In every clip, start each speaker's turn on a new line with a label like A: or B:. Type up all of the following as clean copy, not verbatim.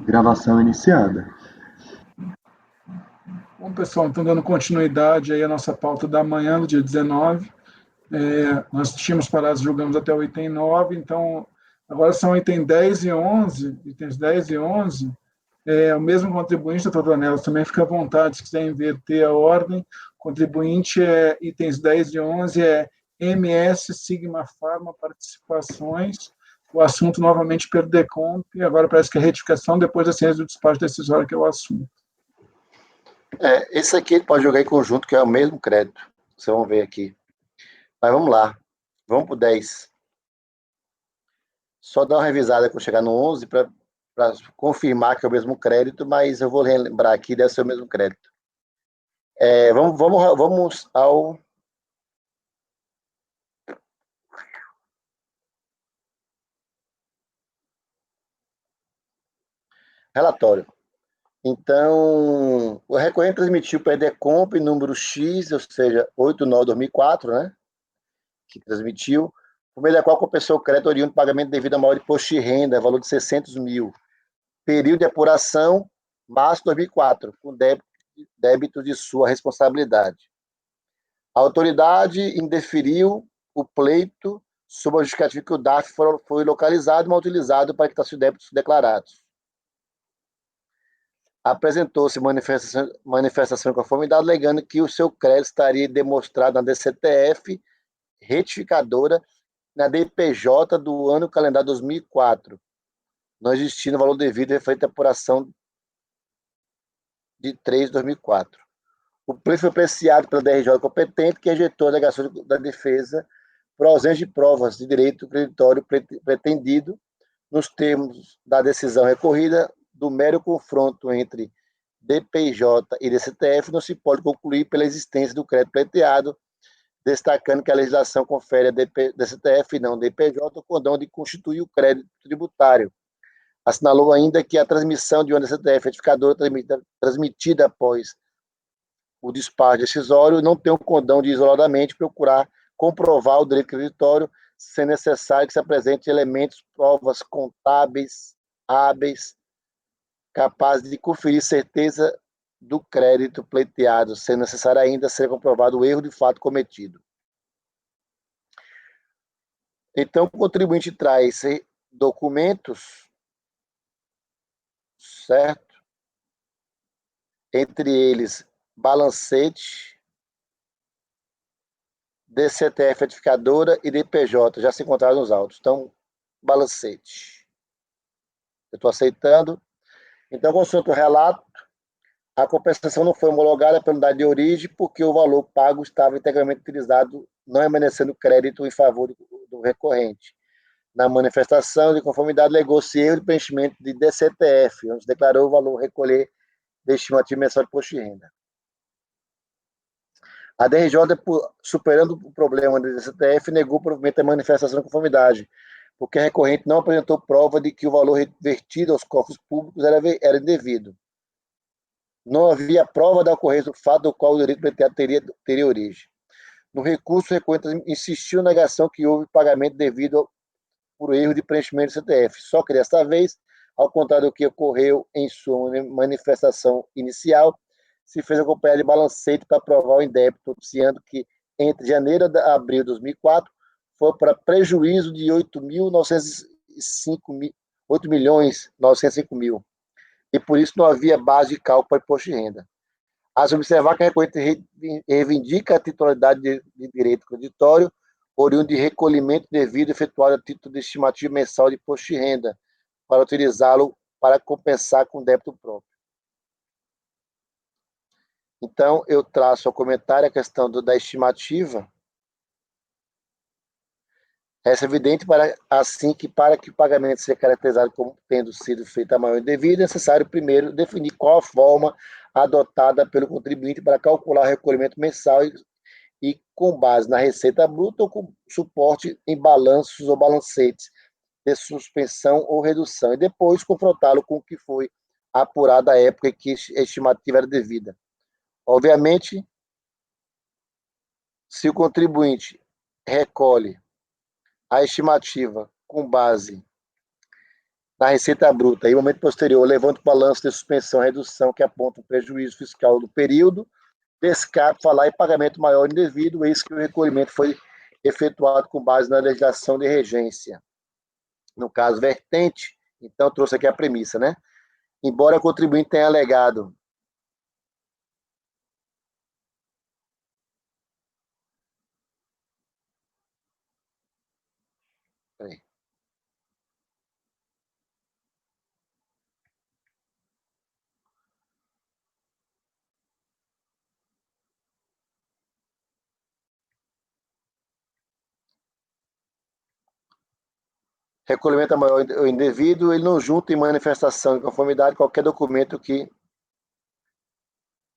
A: Gravação iniciada.
B: Bom, pessoal, então dando continuidade aí à nossa pauta da manhã, do dia 19. Nós tínhamos parado, julgamos até o item 9, então agora são item 10 e 11, itens 10 e 11. O mesmo contribuinte, doutor Danelis, também fica à vontade, se quiser inverter a ordem. Contribuinte itens 10 e 11 MS Sigma Pharma Participações. O assunto novamente Perdecomp, e agora parece que é retificação depois da ciência do despacho decisório, que é o assunto.
C: Esse aqui ele pode jogar em conjunto, que é o mesmo crédito. Vocês vão ver aqui. Mas vamos lá. Vamos para o 10. Só dar uma revisada quando chegar no 11 para confirmar que é o mesmo crédito, mas eu vou lembrar aqui, deve ser o mesmo crédito. Vamos ao... relatório. Então, o recorrente transmitiu para a Edecomp número X, ou seja, 8/9/2004, né? Que transmitiu, por meio da qual compensou o crédito oriundo do pagamento devido a maior imposto de renda, valor de 600 mil. Período de apuração, março de 2004, com débito de sua responsabilidade. A autoridade indeferiu o pleito sob a justificativa que o DAF foi localizado e mal utilizado para quitar seus débitos declarados. Apresentou-se manifestação de conformidade, alegando que o seu crédito estaria demonstrado na DCTF retificadora na DPJ do ano calendário 2004, não existindo valor devido referente à apuração de 3 de 2004. O pleito foi apreciado pela DRJ competente, que rejeitou a alegação da defesa por ausência de provas de direito creditório pretendido nos termos da decisão recorrida do mero confronto entre DPJ e DCTF, não se pode concluir pela existência do crédito pleiteado, destacando que a legislação confere a DCTF e não DPJ o condão de constituir o crédito tributário. Assinalou ainda que a transmissão de uma DCTF retificadora transmitida após o despacho decisório não tem o condão de isoladamente procurar comprovar o direito creditório, sendo necessário que se apresente elementos, provas contábeis, hábeis, capazes de conferir certeza do crédito pleiteado, sendo necessário ainda ser comprovado o erro de fato cometido. Então, o contribuinte traz documentos, certo? Entre eles, balancete, DCTF retificadora e DPJ, já se encontraram nos autos. Então, balancete. Eu estou aceitando. Então, consulta o relato. A compensação não foi homologada pela unidade de origem porque o valor pago estava integralmente utilizado, não remanescendo crédito em favor do recorrente. Na manifestação de conformidade, alegou-se erro de preenchimento de DCTF, onde se declarou o valor recolher da estimativa mensal de imposto de renda. A DRJ, superando o problema do DCTF, negou o provimento da manifestação de conformidade, porque a recorrente não apresentou prova de que o valor revertido aos cofres públicos era indevido. Não havia prova da ocorrência do fato do qual o direito pleiteado teria origem. No recurso, o recorrente insistiu na negação que houve pagamento devido por erro de preenchimento do CTF, só que desta vez, ao contrário do que ocorreu em sua manifestação inicial, se fez acompanhar de balancete para provar o indébito, noticiando que entre janeiro e abril de 2004 foi para prejuízo de 8.905.000 e por isso não havia base de cálculo para imposto de renda. A se observar que a recorrente reivindica a titularidade de direito creditório oriundo de recolhimento devido efetuado a título de estimativa mensal de imposto de renda, para utilizá-lo para compensar com débito próprio. Então, eu traço ao comentário a questão da estimativa. Essa é evidente para que o pagamento seja caracterizado como tendo sido feito a maior devido, é necessário primeiro definir qual a forma adotada pelo contribuinte para calcular o recolhimento mensal e com base na receita bruta ou com suporte em balanços ou balancetes de suspensão ou redução, e depois confrontá-lo com o que foi apurado à época em que a estimativa era devida. Obviamente, se o contribuinte recolhe a estimativa com base na receita bruta e momento posterior, levando o balanço de suspensão e redução que aponta o prejuízo fiscal do período, descape, falar em pagamento maior indevido, eis que o recolhimento foi efetuado com base na legislação de regência. No caso, vertente, então trouxe aqui a premissa, né? Embora o contribuinte tenha alegado recolhimento maior ou indevido, ele não junta em manifestação de conformidade qualquer documento que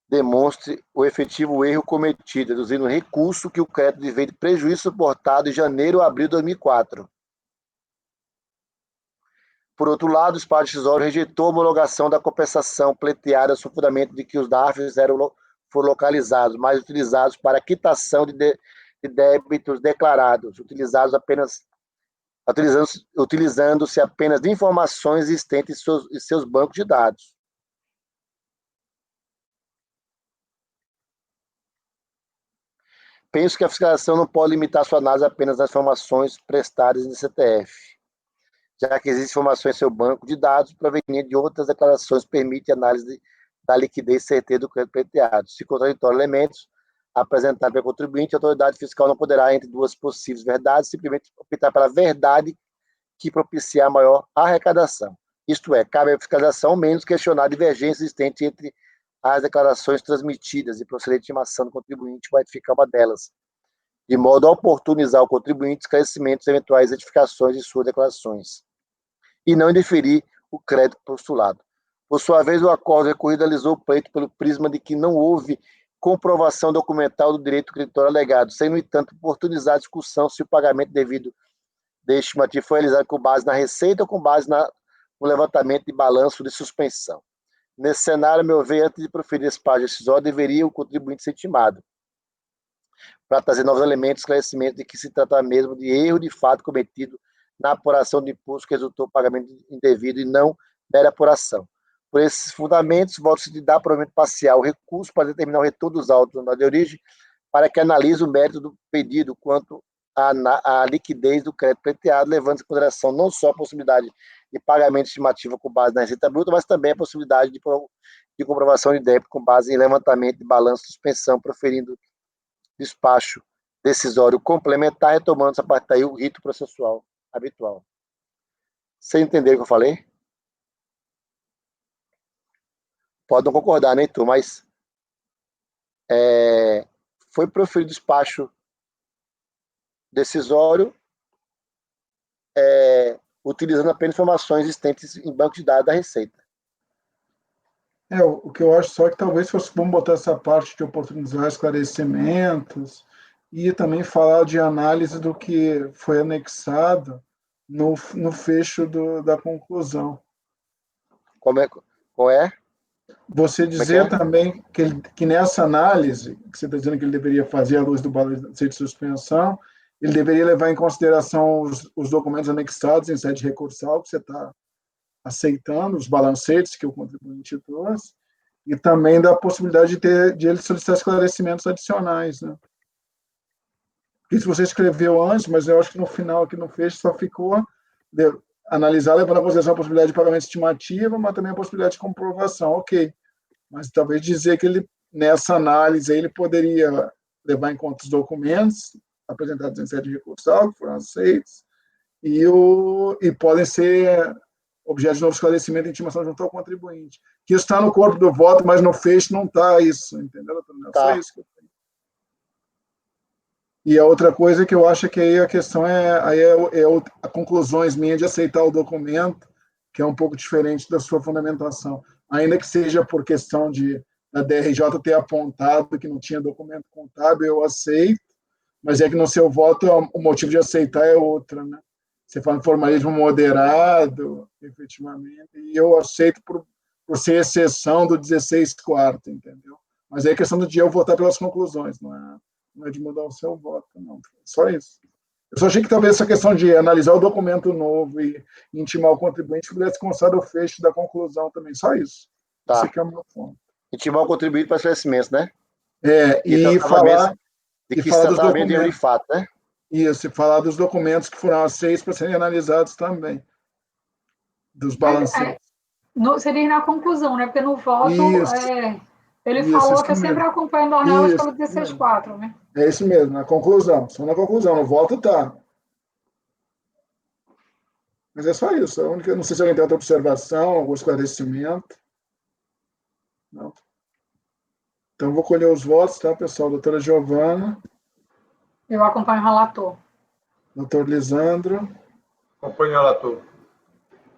C: demonstre o efetivo erro cometido, reduzindo o recurso que o crédito veio de prejuízo suportado em janeiro ou abril de 2004. Por outro lado, o espaço decisório rejeitou a homologação da compensação pleiteada sob fundamento de que os DARFs foram localizados, mas utilizados para quitação de débitos declarados, utilizando-se apenas de informações existentes em seus bancos de dados. Penso que a fiscalização não pode limitar sua análise apenas às informações prestadas no CTF, já que existem informações em seu banco de dados provenientes de outras declarações que permitem análise da liquidez e certeza do crédito pleiteado. Se contraditório elementos apresentados pelo contribuinte, a autoridade fiscal não poderá, entre duas possíveis verdades, simplesmente optar pela verdade que propiciar maior arrecadação. Isto é, cabe à fiscalização menos questionar a divergência existente entre as declarações transmitidas e proceder de estimação do contribuinte vai retificar uma delas, de modo a oportunizar ao contribuinte esclarecimentos e eventuais retificações de suas declarações, e não indeferir o crédito postulado. Por sua vez, o acordo recorrido analisou o pleito pelo prisma de que não houve comprovação documental do direito creditório alegado, sem, no entanto, oportunizar a discussão se o pagamento devido da estimativa foi realizado com base na receita ou com base no levantamento de balanço de suspensão. Nesse cenário, a meu ver, antes de proferir esse passo decisório, deveria o contribuinte ser intimado, para trazer novos elementos de esclarecimento de que se trata mesmo de erro de fato cometido na apuração do imposto que resultou do pagamento indevido e não mera apuração. Por esses fundamentos, voto-se de dar provimento parcial recurso para determinar o retorno dos autos de origem, para que analise o mérito do pedido quanto à liquidez do crédito pleiteado, levando em consideração não só a possibilidade de pagamento estimativa com base na receita bruta, mas também a possibilidade de comprovação de débito com base em levantamento de balanço de suspensão, proferindo despacho decisório complementar, retomando essa parte daí o rito processual habitual. Você entendeu o que eu falei? Pode não concordar, nem tu, mas foi proferido despacho decisório utilizando apenas informações existentes em banco de dados da Receita.
B: O que eu acho só é que talvez fosse bom botar essa parte de oportunizar esclarecimentos e também falar de análise do que foi anexado no fecho da conclusão.
C: Qual é?
B: Você dizer também que nessa análise, que você está dizendo que ele deveria fazer à luz do balanço de suspensão, ele deveria levar em consideração os documentos anexados em sede recursal que você está aceitando, os balancetes que o contribuinte trouxe, e também da possibilidade de ele solicitar esclarecimentos adicionais, né? Isso você escreveu antes, mas eu acho que no final, aqui no fecho, só ficou analisar, levando em consideração a possibilidade de pagamento estimativa, mas também a possibilidade de comprovação. Ok, mas talvez dizer que ele, nessa análise, ele poderia levar em conta os documentos apresentados em sede recursal, que foram aceitos, e podem ser objeto de novo esclarecimento e intimação junto ao contribuinte. Que isso está no corpo do voto, mas no fecho não está isso, entendeu?
C: Tá.
B: Só isso que eu tenho. E a outra coisa que eu acho que aí a questão a conclusões minhas de aceitar o documento, que é um pouco diferente da sua fundamentação. Ainda que seja por questão da DRJ ter apontado que não tinha documento contábil, eu aceito, mas é que no seu voto o motivo de aceitar é outra, né? Você fala em formalismo moderado, efetivamente, e eu aceito por ser exceção do 16/4, entendeu? Mas é questão do dia eu votar pelas conclusões, não é de mudar o seu voto, não. Só isso. Eu só achei que talvez essa questão de analisar o documento novo e intimar o contribuinte pudesse constar do fecho da conclusão também, só isso.
C: Tá.
B: Isso aqui é o meu ponto.
C: Intimar o contribuinte para esclarecimentos, né?
B: E falar...
C: De que se tratamento de fato, né?
B: Isso, e falar dos documentos que foram aceitos para serem analisados também, dos balancetes.
A: Seria na conclusão, né? Porque no voto, ele
B: isso,
A: falou
B: isso
A: que
B: mesmo.
A: sempre acompanha Dornelas pelo 16.4, né?
B: É isso mesmo, na conclusão. Só na conclusão, no voto tá. Mas é só isso. A única, não sei se alguém tem outra observação, algum esclarecimento. Não. Então, vou colher os votos, tá, pessoal? Doutora Giovana.
A: Eu acompanho o relator.
B: Doutor Lisandro.
D: Acompanho o relator.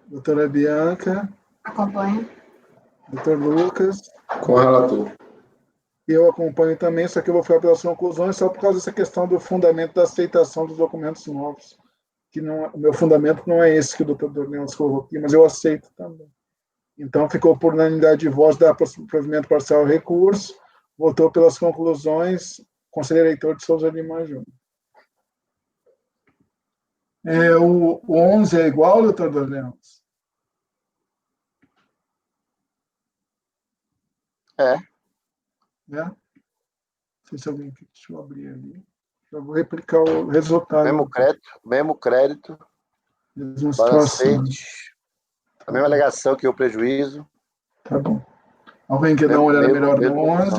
B: Doutora Bianca.
A: Acompanho.
B: Doutor Lucas.
D: Com o relator.
B: Eu acompanho também, só que eu vou ficar pelas conclusões só por causa dessa questão do fundamento da aceitação dos documentos novos. Que não, o meu fundamento não é esse que o doutor Dornelas colocou aqui, mas eu aceito também. Então, ficou por unanimidade de voz dar provimento parcial ao recurso, votou pelas conclusões, conselheiro Heitor de Souza Lima Júnior. O 11 é igual, doutor Dornelas? Não sei se alguém... Deixa eu abrir ali. Eu vou replicar o resultado.
C: Mesmo crédito, balancete, a mesma alegação que o prejuízo.
B: Tá bom. Alguém quer dar uma olhada melhor no 11?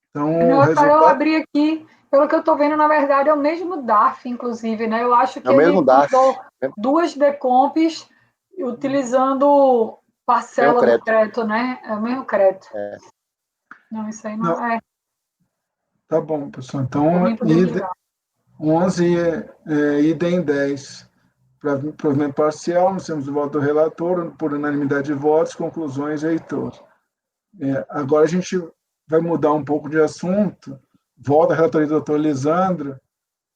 B: Então,
A: eu abri aqui, pelo que eu estou vendo, na verdade, é o mesmo DARF, inclusive, né? Eu acho que
C: ele
A: mandou duas decomps utilizando parcela do crédito, né? É o mesmo crédito. Não, isso aí não é.
B: Tá bom, pessoal. Então, 11 idem 10. Provimento parcial, nós temos o voto do relator, por unanimidade de votos, conclusões, Heitor. Agora a gente vai mudar um pouco de assunto. Volta a relatoria do doutor Lisandro.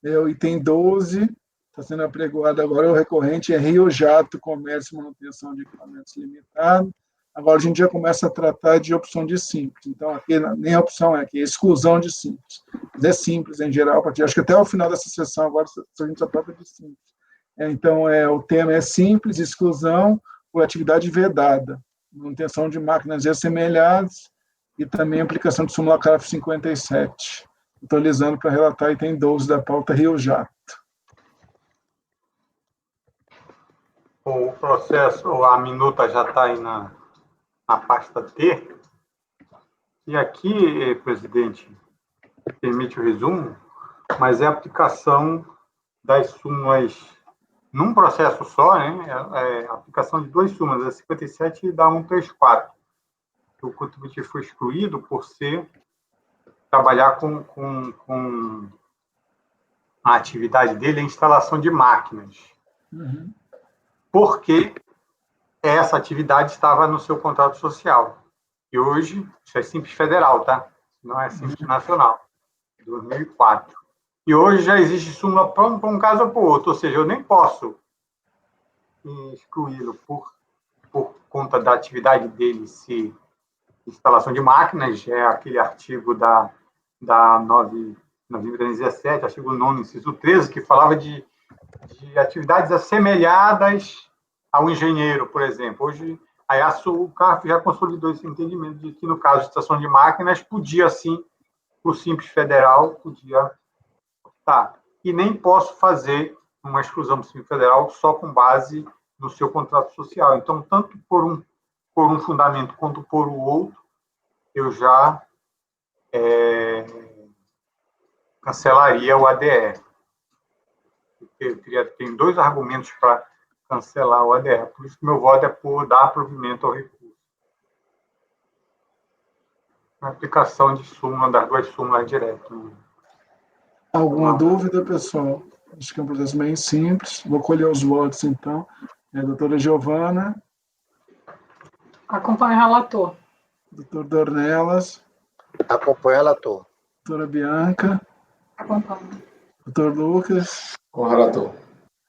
B: O item 12, está sendo apregoado agora, o recorrente é Rio Jato, Comércio e Manutenção de Equipamentos Limitado. Agora a gente já começa a tratar de opção de simples. Então, aqui nem a opção aqui, é exclusão de simples. Mas é simples em geral, acho que até o final dessa sessão agora a gente só trata de simples. Então, o tema é simples, exclusão por atividade vedada, manutenção de máquinas assemelhadas e também aplicação de súmula CARF 57. Atualizando para relatar item 12 da pauta Rio Jato.
D: O processo, a minuta já está aí na pasta T. E aqui, presidente, permite o resumo, mas é a aplicação das súmulas num processo só, né? A aplicação de duas súmulas, a 57 e da 134. O contribuinte foi excluído por trabalhar com a atividade dele, a instalação de máquinas.
B: Uhum.
D: Porque essa atividade estava no seu contrato social. E hoje, isso é Simples Federal, tá? Não é Simples Nacional, 2004. E hoje já existe súmula para um caso ou para o outro, ou seja, eu nem posso excluí-lo por conta da atividade dele, se instalação de máquinas, é aquele artigo da 9.317, artigo 9º, inciso 13, que falava de atividades assemelhadas ao engenheiro, por exemplo. Hoje, o CARF já consolidou esse entendimento de que, no caso de estação de máquinas, podia, sim, o Simples Federal podia optar. E nem posso fazer uma exclusão do Simples Federal só com base no seu contrato social. Então, tanto por um fundamento quanto por o outro, eu já cancelaria o ADR. Eu tenho dois argumentos para cancelar o ADR, por isso que meu voto é por dar provimento ao recurso. A aplicação de súmula, das duas súmulas direto.
B: Alguma dúvida, pessoal? Acho que é um processo bem simples. Vou colher os votos, então. Doutora Giovana.
A: Acompanho o relator.
B: Doutor Dornelas.
C: Acompanho o relator.
B: Doutora Bianca.
A: Acompanho.
B: Doutor Lucas.
D: Com o relator.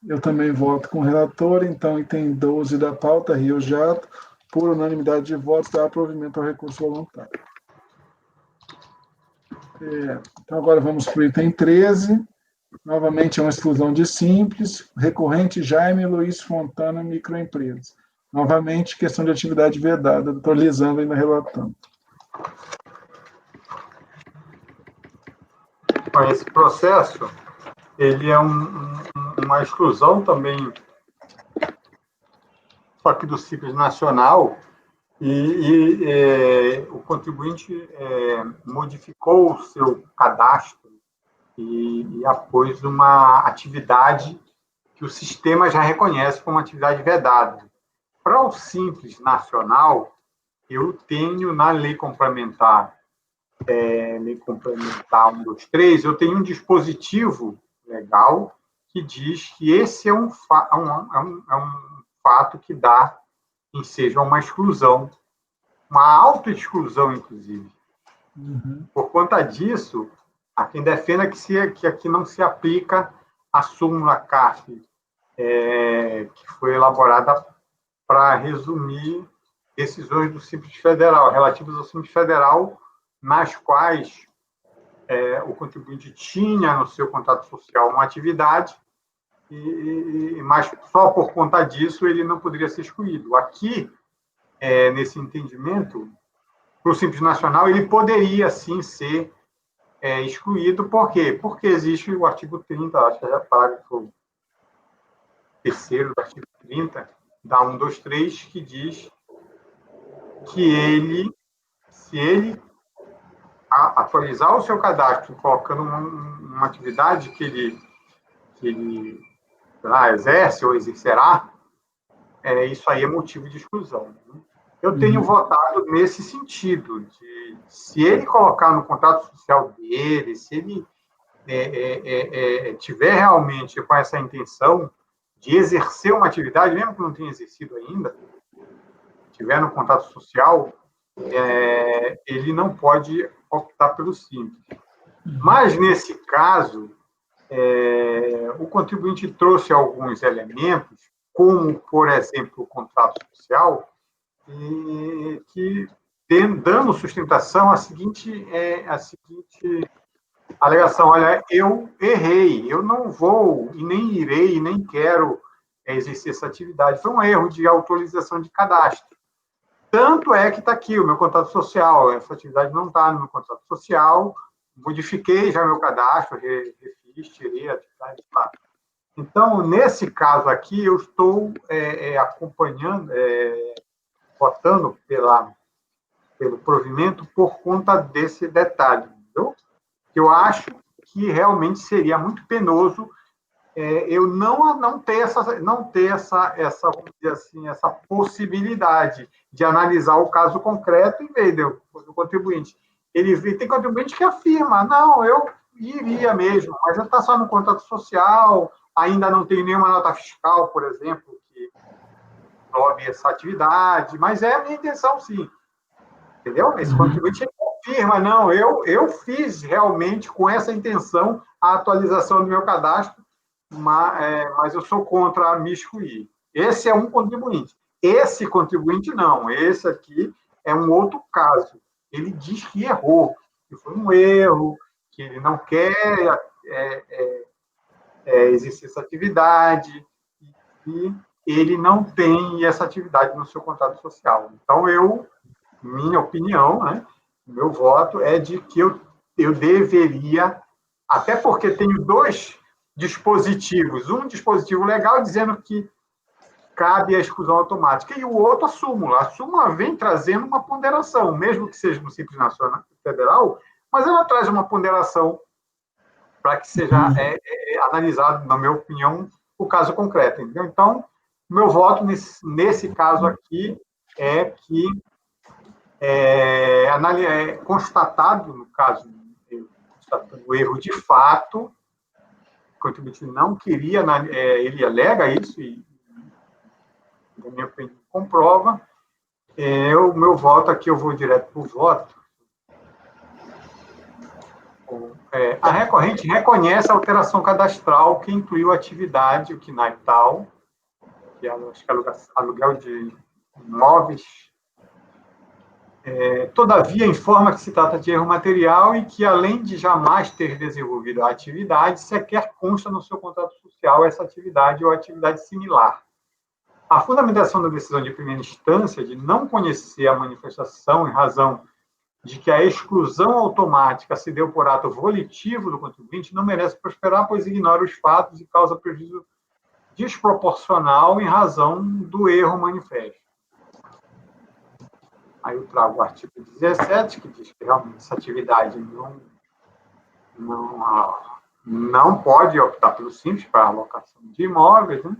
B: Eu também voto com o relator, então item 12 da pauta, Rio Jato, por unanimidade de votos, dá provimento ao recurso voluntário. Então, agora vamos para o item 13, Novamente, é uma exclusão de simples, recorrente Jaime Luiz Fontana, microempresas. Novamente, questão de atividade vedada, doutor Lisandro ainda relatando.
D: Esse processo, ele é uma exclusão também, só que do Simples Nacional, o contribuinte modificou o seu cadastro e apôs uma atividade que o sistema já reconhece como atividade vedada. Para o Simples Nacional, eu tenho na Lei Complementar 123, eu tenho um dispositivo legal que diz que esse é um fato que dá enseja uma exclusão, uma autoexclusão, inclusive.
B: Uhum.
D: Por conta disso, há quem defenda que aqui não se aplica a súmula CARF, que foi elaborada para resumir decisões do Simples Federal, relativas ao Simples Federal, nas quais o contribuinte tinha no seu contrato social uma atividade, mas só por conta disso ele não poderia ser excluído. Aqui, nesse entendimento, para o Simples Nacional, ele poderia, sim, ser excluído. Por quê? Porque existe o artigo 30, acho que é o parágrafo 3º do artigo 30, da 123, que diz que se ele atualizar o seu cadastro colocando uma atividade que ele exerce ou exercerá, isso aí é motivo de exclusão. Eu tenho votado nesse sentido, de se ele colocar no contrato social dele, se ele tiver realmente com essa intenção de exercer uma atividade, mesmo que não tenha exercido ainda, tiver no contrato social, ele não pode optar pelo Simples. Mas, nesse caso, o contribuinte trouxe alguns elementos, como, por exemplo, o contrato social, que dando sustentação à seguinte alegação: olha, eu errei, eu não vou e nem irei e nem quero exercer essa atividade. Foi um erro de autorização de cadastro. Tanto é que está aqui o meu contrato social, essa atividade não está no meu contrato social, modifiquei já meu cadastro, refiz, tirei a atividade lá. Então, nesse caso aqui, eu estou acompanhando, votando pelo provimento por conta desse detalhe, entendeu? Eu acho que realmente seria muito penoso eu não ter essa, vamos dizer assim, essa possibilidade de analisar o caso concreto em vez do contribuinte. Tem contribuinte que afirma, não, eu iria mesmo, mas já está só no contrato social, ainda não tem nenhuma nota fiscal, por exemplo, que prove essa atividade, mas é a minha intenção, sim. Entendeu? Esse contribuinte confirma, não, eu fiz realmente com essa intenção a atualização do meu cadastro, mas eu sou contra me excluir. Esse é um contribuinte. Esse contribuinte não. Esse aqui é um outro caso. Ele diz que errou, que foi um erro, que ele não quer exercer essa atividade, e ele não tem essa atividade no seu contrato social. Então, minha opinião, né, meu voto é de que eu deveria, até porque tenho dois dispositivos, um dispositivo legal dizendo que cabe a exclusão automática e o outro a súmula. A súmula vem trazendo uma ponderação, mesmo que seja no Simples Nacional Federal, mas ela traz uma ponderação para que seja analisado, na minha opinião, o caso concreto. Entendeu? Então, meu voto nesse caso aqui é que constatado, no caso, o erro de fato, o contribuinte não queria, ele alega isso, e, na minha opinião, comprova. O meu voto aqui, eu vou direto para o voto. A recorrente reconhece a alteração cadastral que incluiu a atividade, o KNAI tal, que é aluguel de imóveis, Todavia, informa que se trata de erro material e que, além de jamais ter desenvolvido a atividade, sequer consta no seu contrato social essa atividade ou atividade similar. A fundamentação da decisão de primeira instância de não conhecer a manifestação em razão de que a exclusão automática se deu por ato volitivo do contribuinte não merece prosperar, pois ignora os fatos e causa prejuízo desproporcional em razão do erro manifesto. Aí eu trago o artigo 17, que diz que realmente essa atividade não pode optar pelo simples para a alocação de imóveis, né?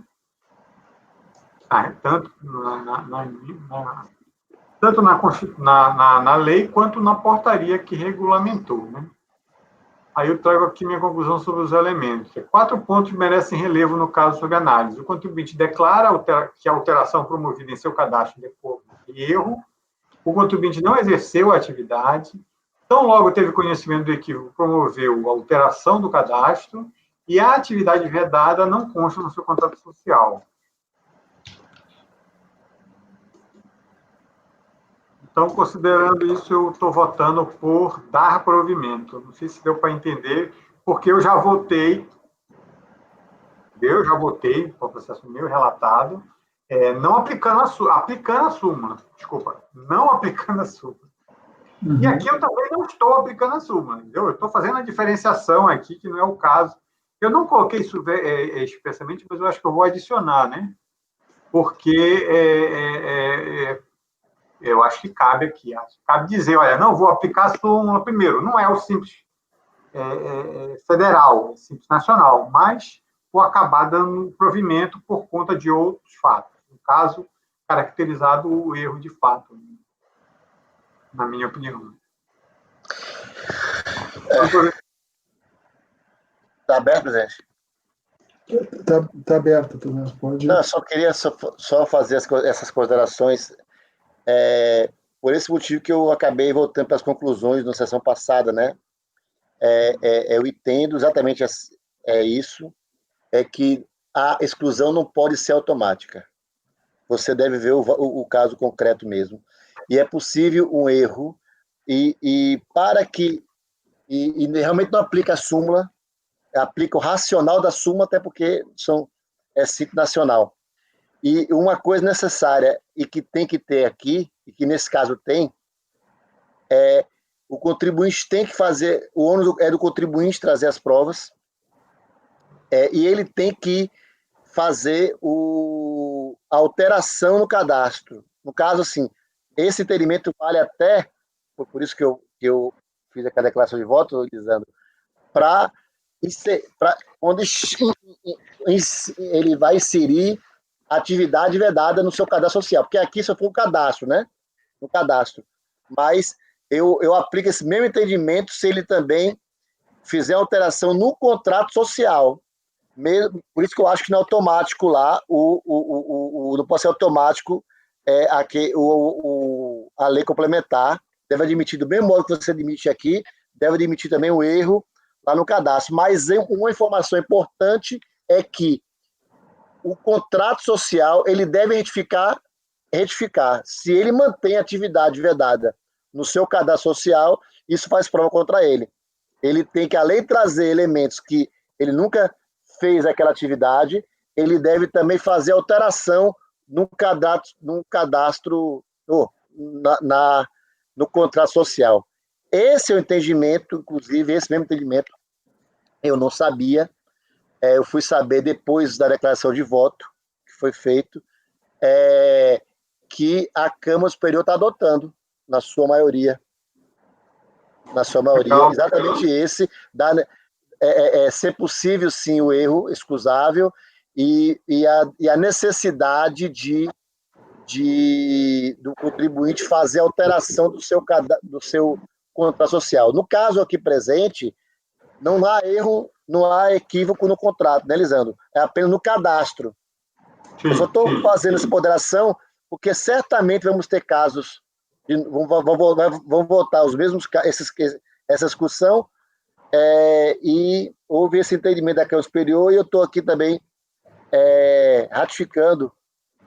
D: Tanto na lei quanto na portaria que regulamentou, né? Aí eu trago aqui minha conclusão sobre os elementos. 4 pontos merecem relevo no caso sob análise. O contribuinte declara que a alteração promovida em seu cadastro decorre de erro. O contribuinte não exerceu a atividade. Tão logo teve conhecimento do equívoco, promoveu a alteração do cadastro e a atividade vedada não consta no seu contrato social. Então, considerando isso, eu estou votando por dar provimento. Não sei se deu para entender, porque eu já votei para o processo meu relatado, não aplicando a súmula, desculpa, não aplicando a súmula. E aqui eu também não estou aplicando a súmula, entendeu? Eu estou fazendo a diferenciação aqui, que não é o caso. Eu não coloquei isso expressamente, mas eu acho que eu vou adicionar, né? Porque eu acho que cabe aqui. Cabe dizer, olha, não vou aplicar a súmula primeiro. Não é o simples federal, é simples nacional, mas vou acabar dando provimento por conta de outros fatos. No caso, caracterizado o erro de fato, na minha opinião.
C: Está aberto, presidente?
B: Está aberto, tu responde.
C: Não, eu só queria só fazer essas considerações. Por esse motivo que eu acabei voltando para as conclusões na sessão passada, né? Eu entendo exatamente isso, que a exclusão não pode ser automática. Você deve ver o caso concreto mesmo. E é possível um erro, e realmente não aplica a súmula, aplica o racional da súmula, até porque é simples nacional. E uma coisa necessária e que tem que ter aqui, e que nesse caso tem, o contribuinte tem que fazer, o ônus é do contribuinte trazer as provas, e ele tem que fazer a alteração no cadastro. No caso, assim, esse entendimento vale até, por isso que eu fiz aquela declaração de voto, Lisandro, para onde ele vai inserir atividade vedada no seu cadastro social, porque aqui só foi o cadastro, né? No cadastro. Mas eu aplico esse mesmo entendimento se ele também fizer alteração no contrato social. Mesmo, por isso que eu acho que não é automático lá, não pode ser automático a lei complementar, deve admitir do mesmo modo que você admite aqui, deve admitir também o erro lá no cadastro. Mas uma informação importante é que o contrato social ele deve retificar. Se ele mantém a atividade vedada no seu cadastro social, isso faz prova contra ele. Ele tem que, além de trazer elementos que ele nunca fez aquela atividade, ele deve também fazer alteração no cadastro, no contrato social. Esse é o entendimento, inclusive, esse mesmo entendimento, eu não sabia, eu fui saber depois da declaração de voto que foi feito, que a Câmara Superior está adotando, na sua maioria. Exatamente esse, ser possível, sim, o erro excusável e a necessidade do contribuinte fazer alteração do seu contrato social. No caso aqui presente, não há erro, não há equívoco no contrato, né, Lisandro? É apenas no cadastro. Eu só estou fazendo essa ponderação porque certamente vamos ter casos, vão votar os mesmos, essa discussão, e houve esse entendimento da Câmara Superior, e eu estou aqui também ratificando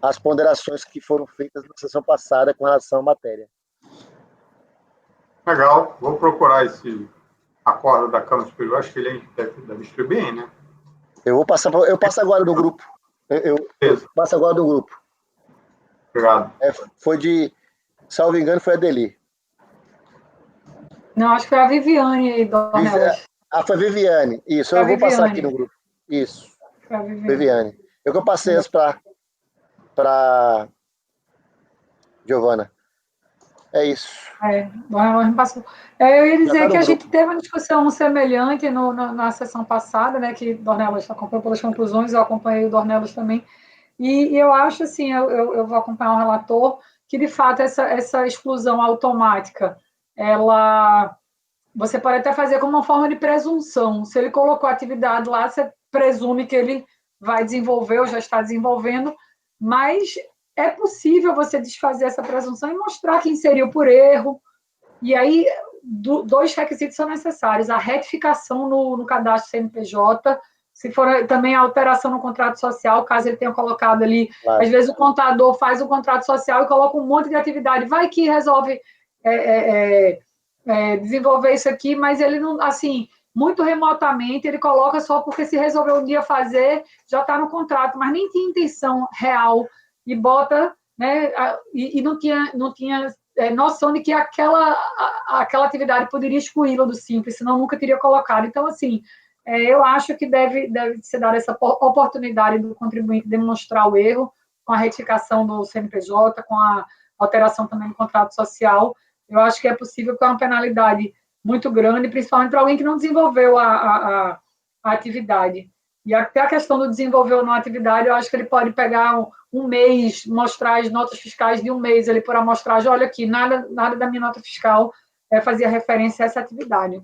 C: as ponderações que foram feitas na sessão passada com relação à matéria.
D: Legal, vou procurar esse acordo da Câmara Superior, acho que ele deve distribuir bem, né?
C: Eu passo agora no grupo. Eu passo agora no grupo.
D: Obrigado.
C: Foi de, salvo engano, foi a Deli.
A: Não, acho que foi a Viviane Dornelas.
C: Foi a Viviane. Isso, eu vou passar aqui no grupo. Isso.
A: Foi a
C: Viviane. Eu passei isso para Giovana. É isso.
A: Eu ia dizer que a gente teve uma discussão semelhante na sessão passada, né, que Dornelas acompanhou pelas conclusões, eu acompanhei o Dornelas também, e eu acho, assim, eu vou acompanhar o relator, que, de fato, essa exclusão automática, você pode até fazer como uma forma de presunção. Se ele colocou a atividade lá, você presume que ele vai desenvolver ou já está desenvolvendo, mas é possível você desfazer essa presunção e mostrar que inseriu por erro. E aí, dois requisitos são necessários: a retificação no cadastro CNPJ, se for também a alteração no contrato social, caso ele tenha colocado ali, claro. Às vezes o contador faz um contrato social e coloca um monte de atividade, vai que resolve desenvolver isso aqui, mas ele não, assim, muito remotamente, ele coloca só porque se resolveu um dia fazer, já está no contrato, mas nem tinha intenção real, e bota, né, e não tinha noção de que aquela atividade poderia excluí-la do Simples, senão nunca teria colocado. Então, assim, eu acho que deve ser dada essa oportunidade do contribuinte demonstrar o erro, com a retificação do CNPJ, com a alteração também do contrato social. Eu acho que é possível, com uma penalidade muito grande, principalmente para alguém que não desenvolveu a atividade. E até a questão do desenvolver ou não a atividade, eu acho que ele pode pegar um mês, mostrar as notas fiscais de um mês ali por amostragem, olha aqui, nada da minha nota fiscal fazia referência a essa atividade.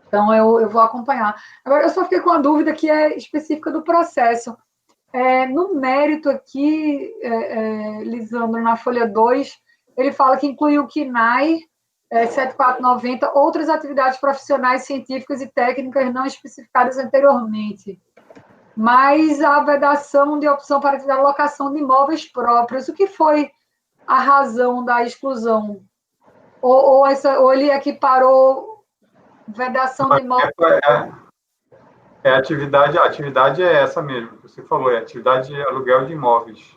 A: Então, eu vou acompanhar. Agora, eu só fiquei com a dúvida que é específica do processo. No mérito aqui, Lisandro, na folha 2, ele fala que inclui o KNAI, 7490, outras atividades profissionais, científicas e técnicas não especificadas anteriormente. Mas a vedação de opção para a alocação de imóveis próprios. O que foi a razão da exclusão? Ou ele equiparou vedação de imóveis?
D: A atividade é essa mesmo, que você falou, é atividade de aluguel de imóveis.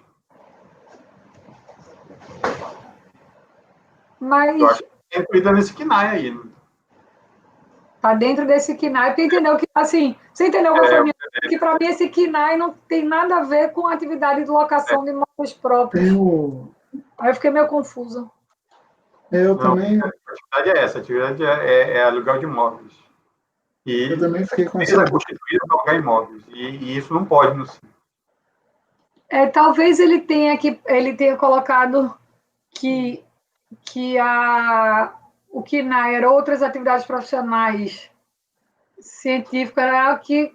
A: Mas...
D: Eu acho que é incluída nesse KNAI aí.
A: Está dentro desse KNAI, porque entendeu que, assim, você entendeu qual foi a minha... Que para mim esse KNAI não tem nada a ver com a atividade de locação de imóveis próprios. Aí eu fiquei meio confusa.
B: Também.
D: A atividade é essa, a atividade é aluguel de imóveis. E
B: eu também fiquei com
D: essa constituída para alugar imóveis. E isso não pode no Simples.
A: Talvez ele tenha colocado que o KNAI era outras atividades profissionais científicas, era que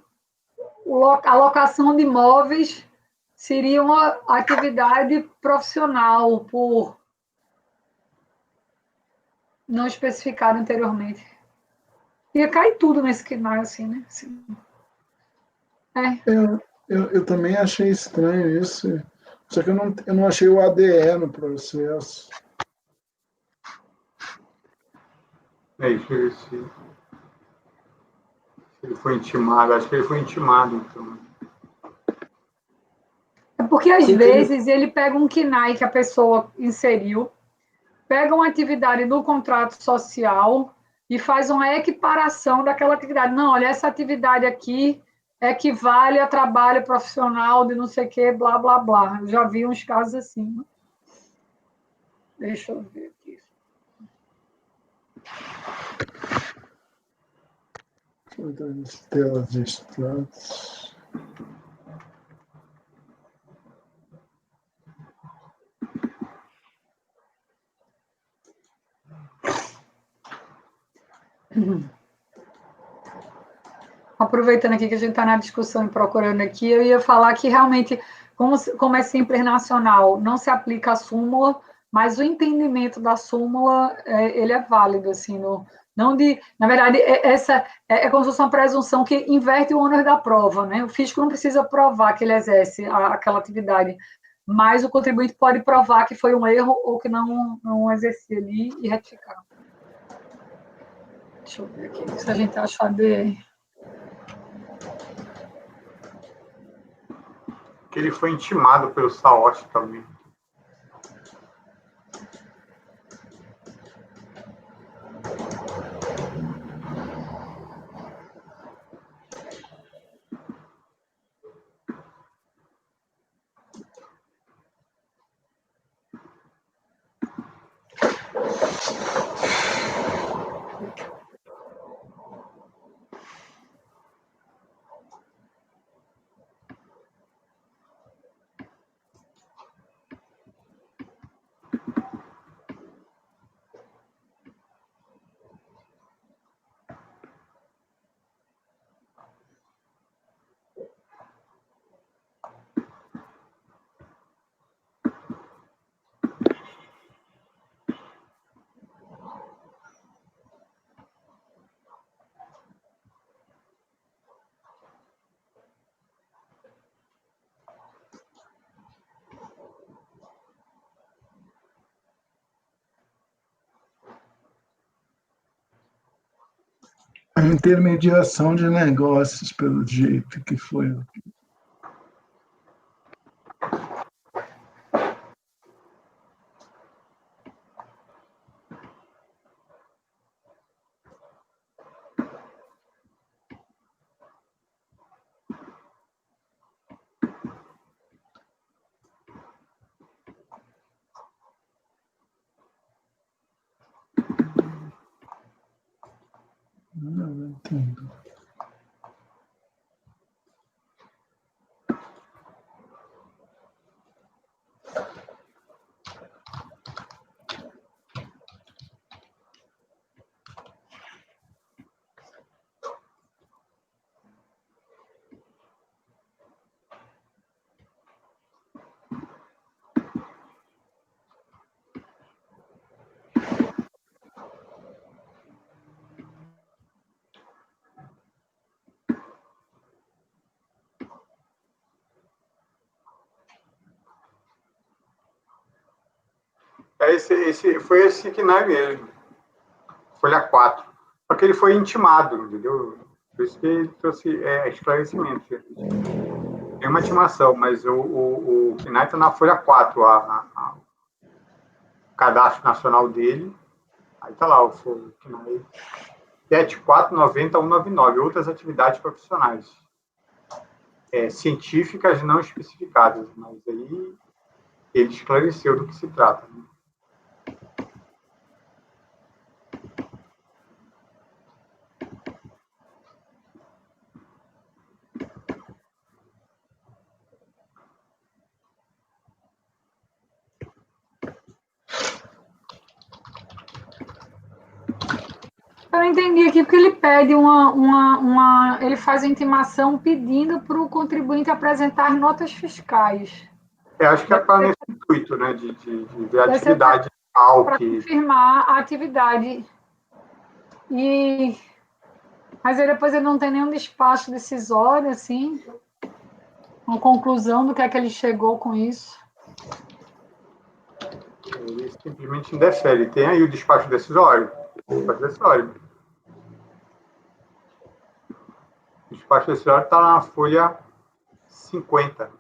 A: a locação de imóveis seria uma atividade profissional por não especificado anteriormente. Ia cair tudo nesse KNAI, assim, né? Assim.
B: Eu também achei estranho isso, só que eu não achei o ADE no processo.
D: Isso. Se ele foi intimado, acho que ele foi intimado, então.
A: Porque, às vezes, ele pega um KNAI que a pessoa inseriu, pega uma atividade no contrato social e faz uma equiparação daquela atividade. Não, olha, essa atividade aqui equivale a trabalho profissional de não sei o que, blá, blá, blá. Eu já vi uns casos assim. Deixa eu ver aqui.
B: Telas de extratos.
A: Aproveitando aqui que a gente está na discussão e procurando aqui, eu ia falar que realmente, como é simples nacional, não se aplica a súmula, mas o entendimento da súmula, ele é válido, assim, na verdade, essa é como se fosse uma presunção que inverte o ônus da prova, né? O físico não precisa provar que ele exerce aquela atividade, mas o contribuinte pode provar que foi um erro ou que não exercia ali e retificar. Deixa eu ver aqui se a gente acha a DR.
D: Que ele foi intimado pelo Saote também.
B: A intermediação de negócios, pelo jeito que foi. Não entendo.
D: Foi esse KNAI mesmo. Folha 4. Só que ele foi intimado, entendeu? Por isso que ele trouxe esclarecimento. Tem uma intimação, mas o KNAI está na folha 4, o cadastro nacional dele. Aí está lá o KNAI 7490199, outras atividades profissionais. Científicas não especificadas, mas aí ele esclareceu do que se trata. Né?
A: Eu não entendi aqui porque ele pede ele faz a intimação pedindo para o contribuinte apresentar notas fiscais.
D: Acho que é para nesse intuito, né, de ver a atividade
A: para confirmar a atividade. Mas aí depois ele não tem nenhum despacho decisório, assim, uma conclusão do que é que ele chegou com isso.
D: Ele simplesmente indefere. Tem aí o despacho decisório. O despacho decisório está na folha 50.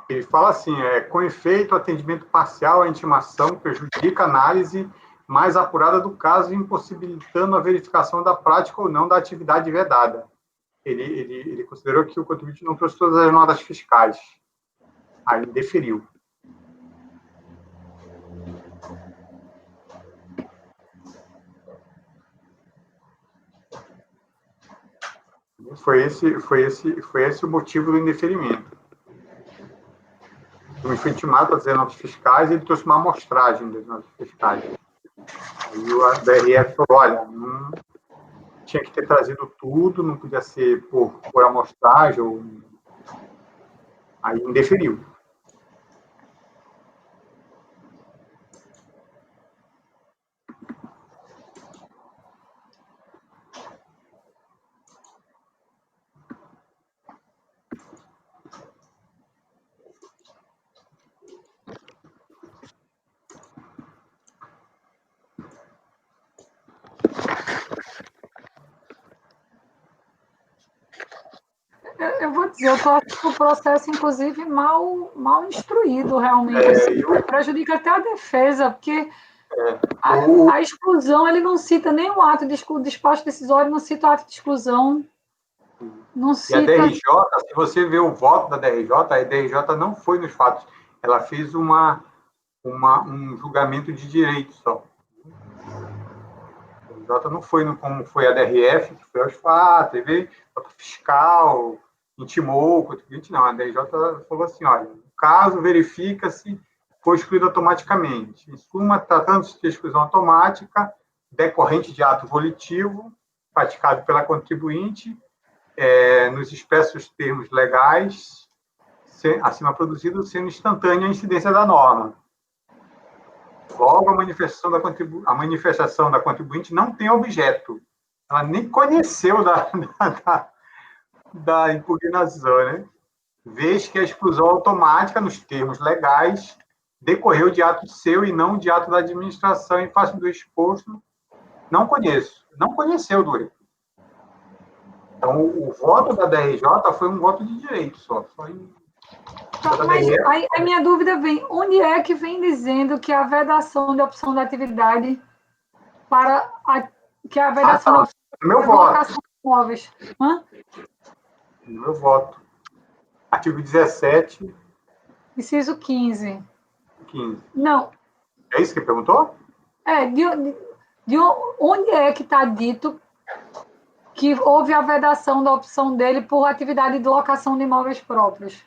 D: Ele fala assim, com efeito, o atendimento parcial à intimação prejudica a análise mais apurada do caso, impossibilitando a verificação da prática ou não da atividade vedada. Ele considerou que o contribuinte não trouxe todas as notas fiscais. Aí ele deferiu. Foi esse o motivo do indeferimento. Ele foi intimado para fazer notas fiscais e ele trouxe uma amostragem das notas fiscais. Aí o BRF falou, olha, não tinha que ter trazido tudo, não podia ser por amostragem, aí indeferiu.
A: eu vou dizer, eu estou achando o processo, inclusive, mal instruído, realmente. Assim, prejudica até a defesa, porque a exclusão, ele não cita nem o ato de despacho decisório, não cita o ato de exclusão, não cita...
D: E a DRJ, se você vê o voto da DRJ, a DRJ não foi nos fatos, ela fez um julgamento de direito só. A DRJ não foi como foi a DRF, que foi aos fatos, teve nota fiscal, intimou o contribuinte, não. A DRJ falou assim, olha, o caso verifica se foi excluído automaticamente. Em suma, tratando-se de exclusão automática, decorrente de ato volitivo, praticado pela contribuinte, nos expressos termos legais, acima produzido, sendo instantânea a incidência da norma. Logo, a manifestação da contribuinte não tem objeto. Ela nem conheceu da impugnação, né? Vez que a exclusão automática, nos termos legais, decorreu de ato seu e não de ato da administração em face do exposto. Não conheceu do erro. Então, o voto da DRJ foi um voto de direito só.
A: Mas aí a minha dúvida vem, onde é que vem dizendo que a vedação da opção da atividade que a vedação da opção
D: meu voto.
A: De imóveis?
D: No meu voto. Artigo 17.
A: Inciso 15.
D: 15.
A: Não.
D: É isso que perguntou?
A: De onde é que está dito que houve a vedação da opção dele por atividade de locação de imóveis próprios?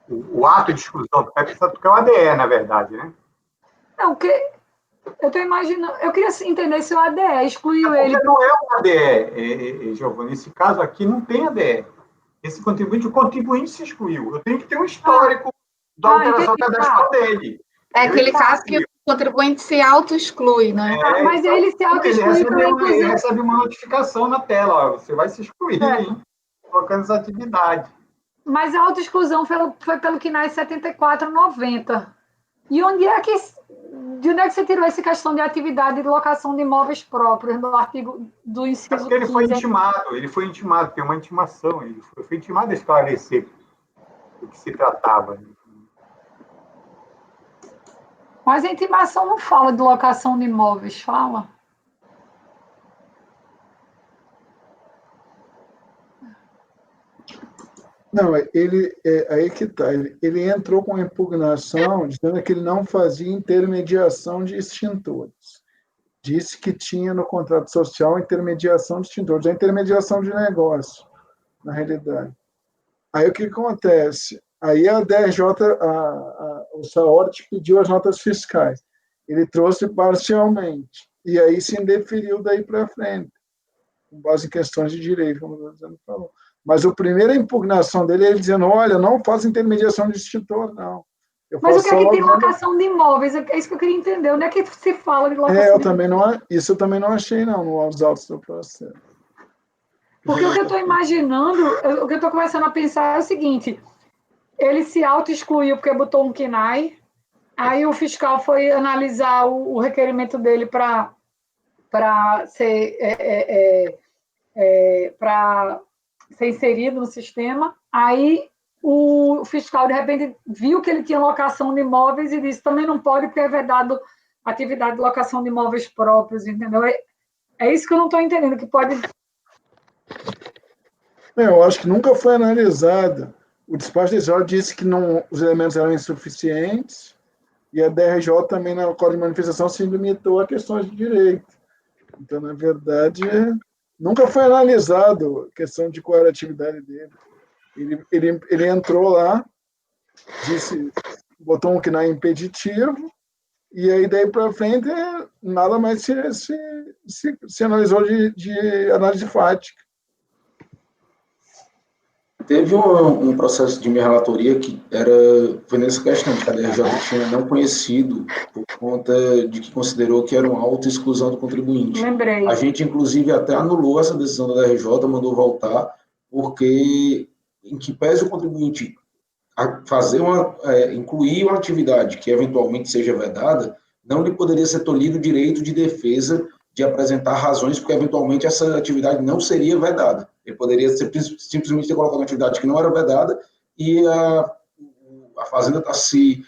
D: O ato de exclusão do PEP, que é o ADE, na verdade, né?
A: Não, porque eu estou imaginando... Eu queria entender se o ADE excluiu ele...
D: Não é o ADE, Giovanni. Nesse caso aqui, não tem ADE. O contribuinte se excluiu. Eu tenho que ter um histórico da alteração cadastral dele.
E: É aquele caso que o contribuinte se auto-exclui, né?
A: Mas ele se auto-exclui pela inclusão.
D: Ele recebe uma notificação na tela, ó, você vai se excluir, hein? Colocando essa atividade.
A: Mas a autoexclusão foi pelo CNAS 7490. E de onde é que você tirou essa questão de atividade de locação de imóveis próprios no artigo do inciso 15?
D: Porque ele foi intimado, tem uma intimação, ele foi intimado a esclarecer do que se tratava.
A: Mas a intimação não fala de locação de imóveis, fala?
B: Não, aí que está. Ele entrou com a impugnação dizendo que ele não fazia intermediação de extintores. Disse que tinha no contrato social intermediação de extintores, a intermediação de negócio, na realidade. Aí o que acontece? Aí a DRJ, o SAORT pediu as notas fiscais. Ele trouxe parcialmente. E aí se indeferiu daí para frente, com base em questões de direito, como o Daniel falou. Mas a primeira impugnação dele é ele dizendo, olha, não faz intermediação de extintor, não.
A: Mas o que é que tem locação de imóveis? É isso que eu queria entender. Onde é que se fala de locação de imóveis?
B: Isso eu também não achei, não, nos autos do processo.
A: Porque o que eu estou imaginando, o que eu estou começando a pensar é o seguinte, ele se auto-excluiu porque botou um KNAI, aí o fiscal foi analisar o requerimento dele para ser inserido no sistema, aí o fiscal, de repente, viu que ele tinha locação de imóveis e disse, também não pode porque é vedado atividade de locação de imóveis próprios, entendeu? É isso que eu não estou entendendo, que pode...
B: Eu acho que nunca foi analisada. O despacho decisório disse que os elementos eram insuficientes e a DRJ também, na Código de Manifestação, se limitou a questões de direito. Então, na verdade, nunca foi analisado a questão de qual era a atividade dele. Ele entrou lá, botou um KNAI impeditivo, e aí daí para frente nada mais se analisou de análise fática.
F: Teve um processo de minha relatoria que foi nessa questão, que a DRJ tinha não conhecido por conta de que considerou que era uma auto-exclusão do contribuinte.
A: Lembrei.
F: A gente, inclusive, até anulou essa decisão da DRJ, mandou voltar, porque, em que pese o contribuinte incluir uma atividade que eventualmente seja vedada, não lhe poderia ser tolhido o direito de defesa de apresentar razões, porque eventualmente essa atividade não seria vedada. Ele poderia simplesmente ter colocado uma atividade que não era vedada e a Fazenda está se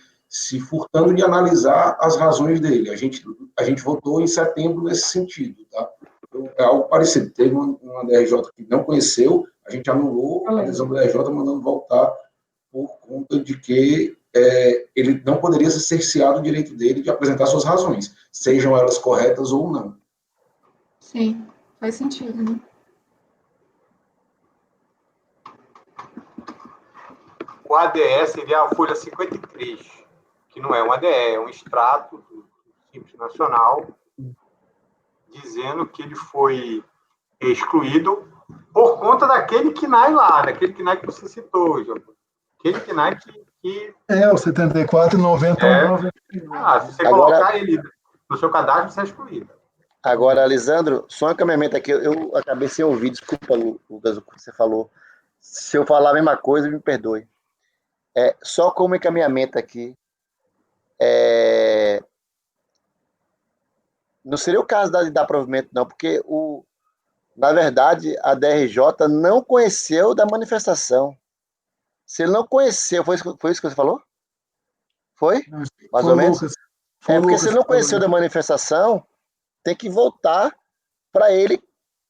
F: furtando de analisar as razões dele. A gente votou em setembro nesse sentido. Tá? Então, é algo parecido. Teve uma DRJ que não conheceu, a gente anulou a decisão da DRJ, mandando voltar por conta de que ele não poderia ser cerceado o direito dele de apresentar suas razões, sejam elas corretas ou não.
E: Sim, faz sentido, né?
D: O ADE seria a folha 53, que não é um ADE, é um extrato do Simples Nacional, dizendo que ele foi excluído por conta daquele KNAI lá, daquele KNAI que você citou, João. Aquele KNAI que...
B: o 74 e 90
D: se você colocar ele no seu cadastro, você é excluído.
C: Agora, Lisandro, só um encaminhamento aqui. Eu acabei sem ouvir, desculpa, Lucas, o que você falou. Se eu falar a mesma coisa, me perdoe. Só como encaminhamento aqui. Não seria o caso de dar provimento, não, porque, na verdade, a DRJ não conheceu da manifestação. Se ele não conheceu, foi isso que você falou? Foi? Mais ou menos? Porque se ele não conheceu da manifestação, tem que voltar para ele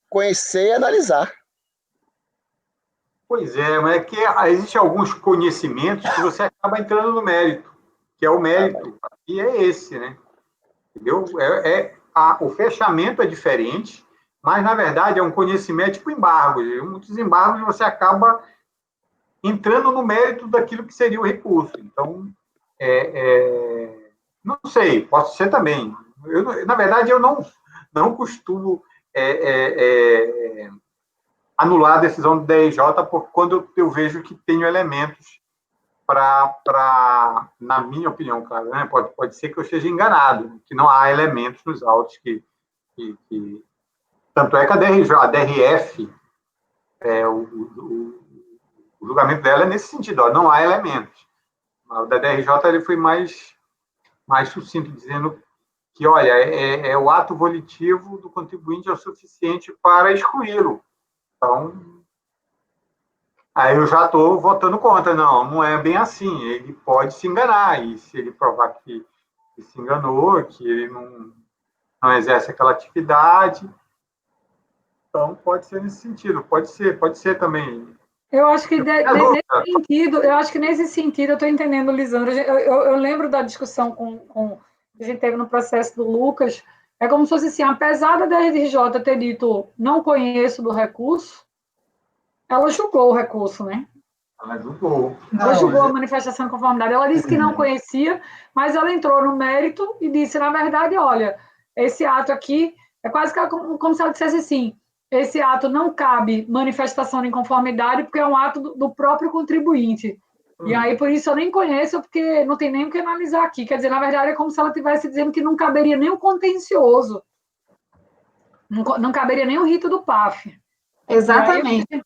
C: conhecer e analisar.
D: Pois é, mas é que existem alguns conhecimentos que você acaba entrando no mérito, que é o mérito, e é esse, né? Entendeu? O fechamento é diferente, mas, na verdade, é um conhecimento tipo embargos. Muitos embargos você acaba entrando no mérito daquilo que seria o recurso. Então, não sei, pode ser também. Na verdade, eu não costumo anular a decisão do DRJ quando eu vejo que tenho elementos na minha opinião, claro, né? Pode ser que eu esteja enganado, que não há elementos nos autos que tanto é que a DRF, o julgamento dela é nesse sentido, não há elementos. O da DRJ ele foi mais sucinto, dizendo que, olha, o ato volitivo do contribuinte é o suficiente para excluí-lo. Então, aí eu já estou votando contra. Não é bem assim. Ele pode se enganar, e se ele provar que se enganou, que ele não exerce aquela atividade, então pode ser nesse sentido. Pode ser também.
A: Eu acho que nesse sentido, eu estou entendendo, Lisandro. Eu lembro da discussão que a gente teve no processo do Lucas. É como se fosse assim, apesar da DRJ ter dito não conheço do recurso, ela julgou o recurso, né?
D: Ela julgou.
A: Ela julgou a manifestação de conformidade. Ela disse que não conhecia, mas ela entrou no mérito e disse, na verdade, olha, esse ato aqui é quase como se ela dissesse assim, esse ato não cabe manifestação de inconformidade porque é um ato do próprio contribuinte. E aí, por isso, eu nem conheço, porque não tem nem o que analisar aqui. Quer dizer, na verdade, é como se ela estivesse dizendo que não caberia nem o contencioso. Não caberia nem o rito do PAF.
E: Exatamente.
A: Aí,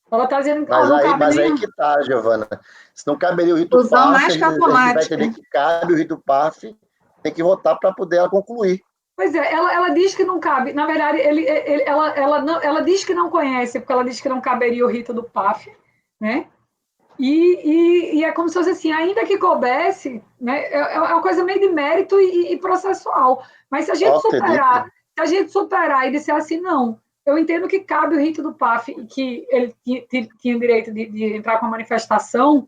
A: ela está dizendo que
C: mas aí que tá, Giovana. Se não caberia o rito
E: Usão
C: PAF,
E: mais
C: a gente vai entender que cabe o rito PAF, tem que votar para poder ela concluir.
A: Pois é, ela diz que não cabe. Na verdade, ela diz que não conhece, porque ela diz que não caberia o rito do PAF, né? E é como se fosse assim, ainda que coubesse, né? É uma coisa meio de mérito e processual. Mas se a gente superar e disser assim, não, eu entendo que cabe o rito do PAF e que ele tinha o direito de entrar com a manifestação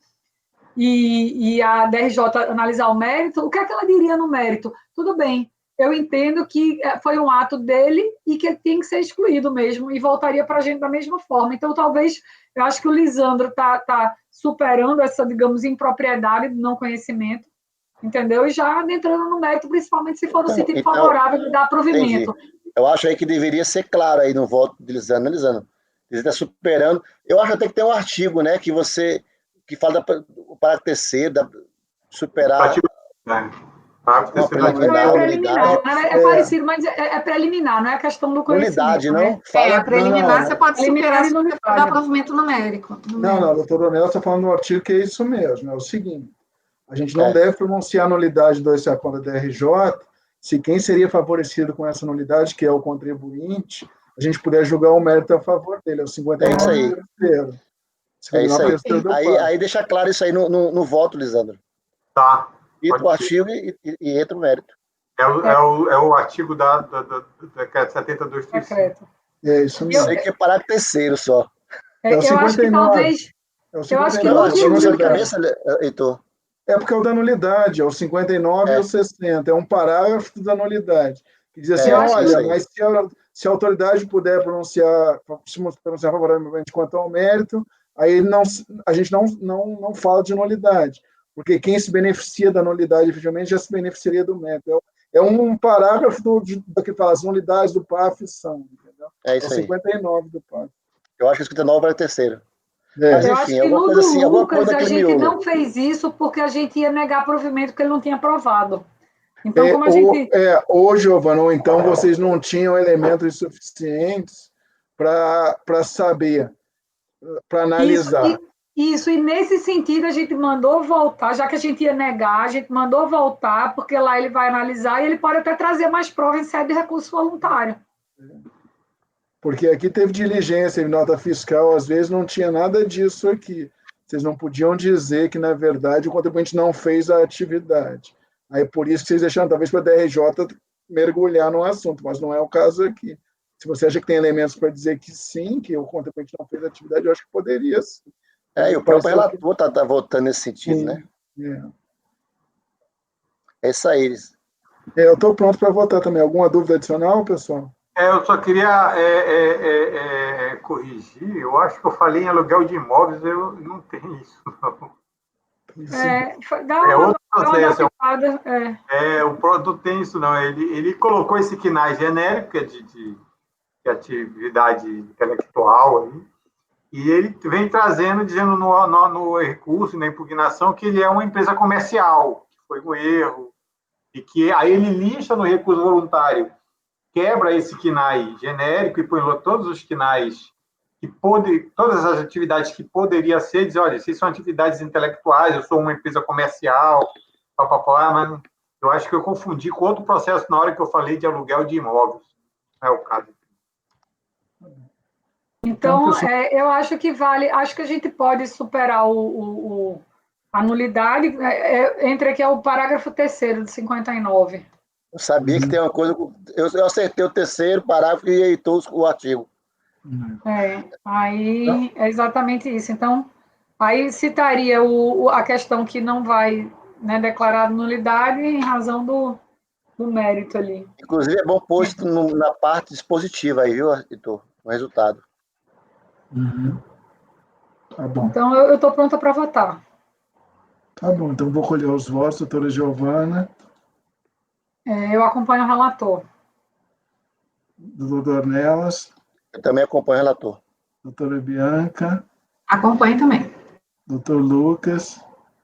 A: e a DRJ analisar o mérito, o que é que ela diria no mérito? Tudo bem, eu entendo que foi um ato dele e que ele tem que ser excluído mesmo e voltaria para a gente da mesma forma. Então, talvez, eu acho que o Lisandro está superando essa, digamos, impropriedade do não conhecimento, entendeu? E já entrando no mérito, principalmente se for no sentido favorável de dar provimento.
C: Entendi. Eu acho aí que deveria ser claro aí no voto de Lisandro, né, Lisandro? Ele está superando. Eu acho até que tem um artigo, né, que fala o parágrafo terceiro, superar...
A: É preliminar, é parecido, mas é preliminar, não é a questão do conhecimento.
C: Nulidade, não?
E: A preliminar você pode superar se você dar provimento numérico.
B: Não, doutor Daniel está falando no artigo que é isso mesmo, é o seguinte, a gente não deve pronunciar nulidade do ECA contra a DRJ se quem seria favorecido com essa nulidade, que é o contribuinte, a gente puder julgar o mérito a favor dele, é o 59 terceiro.
C: É isso aí.
B: Do
C: Aí deixa claro isso aí no voto, Lisandro.
D: Tá.
C: Entra o artigo e entra o mérito.
D: É o artigo do decreto 7235.
A: Decreto.
B: É isso
C: Eu
B: mesmo.
C: sei que é parágrafo terceiro só.
B: É o
A: Eu acho que
B: 59.
A: talvez.
B: É o
A: Eu acho que
B: 59.
A: não
C: Artigo na sua
A: diga.
C: cabeça, Heitor?
B: É porque é o da nulidade, é o 59 e o 60. É um parágrafo da nulidade. Que diz assim,
C: Eu acho isso
B: olha,
C: aí.
B: mas se a autoridade puder pronunciar favoravelmente quanto ao mérito, aí a gente não fala de nulidade. Porque quem se beneficia da nulidade, efetivamente, já se beneficiaria do mérito. É um parágrafo do que fala as nulidades do PAF são, entendeu?
C: É isso
B: o
C: aí.
B: 59 do PAF.
C: Eu acho que o 59 era o terceiro.
B: É.
C: Mas,
A: Eu
C: enfim,
A: acho que
C: alguma
A: no
C: coisa
A: do
C: assim, alguma coisa
A: Lucas a
C: daquele
A: gente
C: miolo.
A: não fez isso porque a gente ia negar provimento que ele não tinha aprovado. Então, como a gente.
B: Ou, Giovana, ou então vocês não tinham elementos suficientes para saber, para analisar.
A: Isso, e nesse sentido a gente mandou voltar, já que a gente ia negar, a gente mandou voltar, porque lá ele vai analisar e ele pode até trazer mais provas em sede de recurso voluntário.
B: Porque aqui teve diligência em nota fiscal, às vezes não tinha nada disso aqui. Vocês não podiam dizer que, na verdade, o contribuinte não fez a atividade. Aí, por isso que vocês deixaram, talvez, para a DRJ mergulhar no assunto, mas não é o caso aqui. Se você acha que tem elementos para dizer que sim, que o contribuinte não fez a atividade, eu acho que poderia sim.
C: E o próprio relator está votando nesse sentido, né? É isso aí.
B: Eu estou pronto para votar também. Alguma dúvida adicional, pessoal?
D: Eu só queria corrigir. Eu acho que eu falei em aluguel de imóveis, eu não tenho isso, não.
A: Dá uma
D: processo.
A: adaptada.
D: O produto tem isso, não. Ele colocou esse KNAI genérico, que é de atividade intelectual, aí, e ele vem trazendo, dizendo no recurso, na impugnação, que ele é uma empresa comercial, que foi um erro, e que aí ele lixa no recurso voluntário, quebra esse KNAI genérico e põe todos os KNAIs todas as atividades que poderia ser, diz, olha, se são atividades intelectuais, eu sou uma empresa comercial, mas eu acho que eu confundi com outro processo na hora que eu falei de aluguel de imóveis. Não é o caso.
A: Então, eu acho que acho que a gente pode superar a nulidade, entre aqui é o parágrafo 3º de 59.
C: Eu sabia que tem uma coisa. Eu acertei o terceiro parágrafo e Heitor o artigo.
A: Aí é exatamente isso. Então, aí citaria a questão que não vai, né, declarar nulidade em razão do mérito ali.
C: Inclusive, é bom pôr isso na parte dispositiva aí, viu, Heitor? O resultado.
B: Tá bom.
A: Então, eu estou pronta para votar.
B: Tá bom, então vou colher os votos, doutora Giovana.
A: Eu acompanho o relator.
B: Doutor Ornelas.
C: Eu também acompanho o relator.
B: Doutora Bianca.
E: Acompanho também.
B: Doutor Lucas.